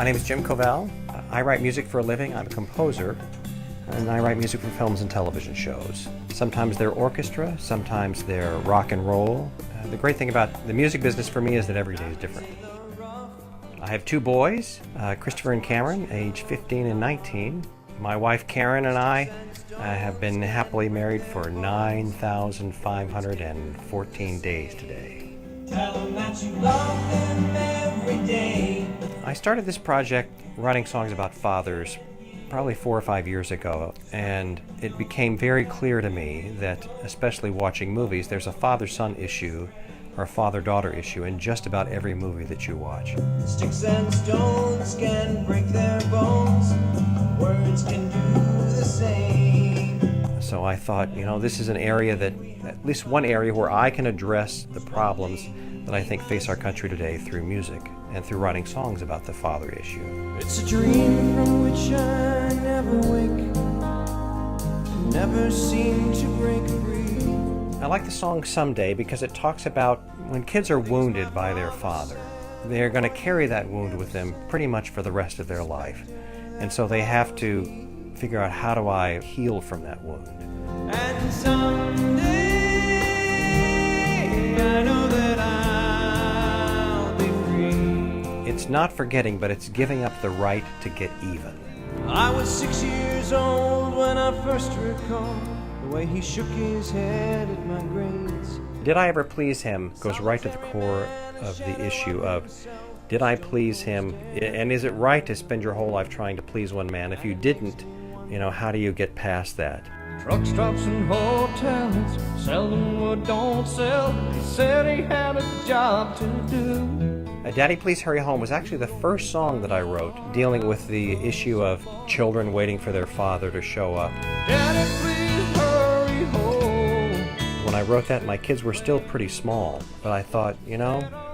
My name is Jim Covell. I write music for a living. I'm a composer, and I write music for films and television shows. Sometimes they're orchestra, sometimes they're rock and roll. The great thing about the music business for me is that every day is different. I have two boys, Christopher and Cameron, age 15 and 19. My wife Karen and I have been happily married for 9,514 days today. Tell them that you love them every day. I started this project writing songs about fathers probably 4 or 5 years ago, and it became very clear to me that, especially watching movies, there's a father-son issue or a father-daughter issue in just about every movie that you watch. Sticks and stones can break their bones, words can do the same. So I thought, this is an area that, at least one area where I can address the problems that I think face our country today through music and through writing songs about the father issue. It's a dream from which I never wake, never seem to break free. I like the song Someday because it talks about when kids are wounded by their father, they're going to carry that wound with them pretty much for the rest of their life. And so they have to figure out, how do I heal from that wound? And someday I know that I'll be free. It's not forgetting, but it's giving up the right to get even. I was 6 years old when I first recalled the way he shook his head at my grades. Did I ever please him goes right to the core of the issue of, did I please him? And is it right to spend your whole life trying to please one man? If you didn't, how do you get past that? Truck stops and hotels, seldom would don't sell. He said he had a job to do. Daddy Please Hurry Home was actually the first song that I wrote dealing with the issue of children waiting for their father to show up. Daddy, please hurry home. When I wrote that, my kids were still pretty small, but I thought,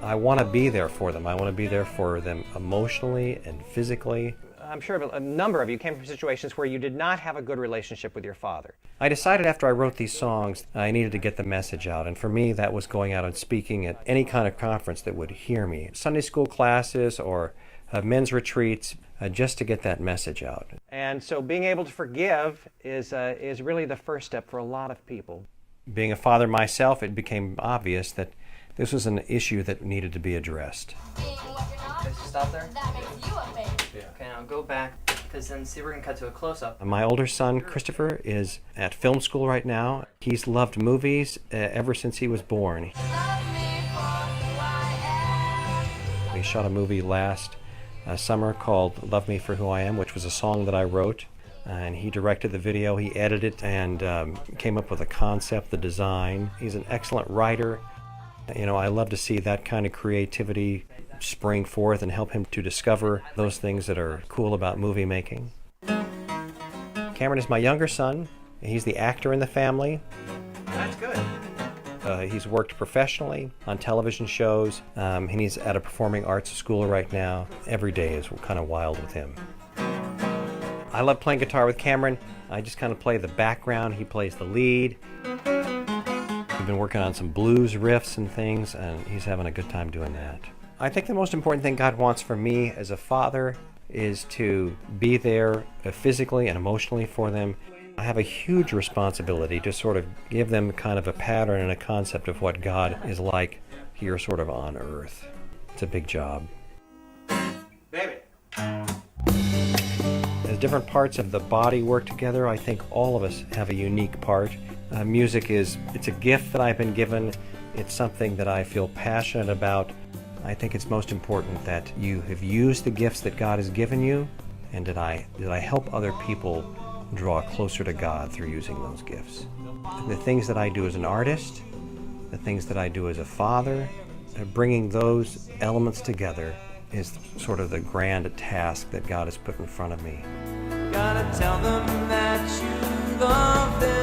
I want to be there for them. I want to be there for them emotionally and physically. I'm sure a number of you came from situations where you did not have a good relationship with your father. I decided after I wrote these songs, I needed to get the message out. And for me, that was going out and speaking at any kind of conference that would hear me. Sunday school classes or men's retreats, just to get that message out. And so being able to forgive is really the first step for a lot of people. Being a father myself, it became obvious that this was an issue that needed to be addressed. Okay, so stop there. That makes you a baby. Yeah. Okay, now go back, because then see, we're going to cut to a close-up. My older son, Christopher, is at film school right now. He's loved movies ever since he was born. We shot a movie last summer called Love Me for Who I Am, which was a song that I wrote. And he directed the video, he edited it, and came up with a concept, the design. He's an excellent writer. I love to see that kind of creativity spring forth and help him to discover those things that are cool about movie making. Cameron is my younger son. He's the actor in the family. That's good. He's worked professionally on television shows, and he's at a performing arts school right now. Every day is kind of wild with him. I love playing guitar with Cameron. I just kind of play the background. He plays the lead. We've been working on some blues riffs and things, and he's having a good time doing that. I think the most important thing God wants from me as a father is to be there physically and emotionally for them. I have a huge responsibility to sort of give them kind of a pattern and a concept of what God is like here sort of on earth. It's a big job. Baby. As different parts of the body work together, I think all of us have a unique part. Music it's a gift that I've been given. It's something that I feel passionate about. I think it's most important that you have used the gifts that God has given you, and did I help other people draw closer to God through using those gifts. The things that I do as an artist, the things that I do as a father, bringing those elements together is sort of the grand task that God has put in front of me. Gotta tell them that you love them.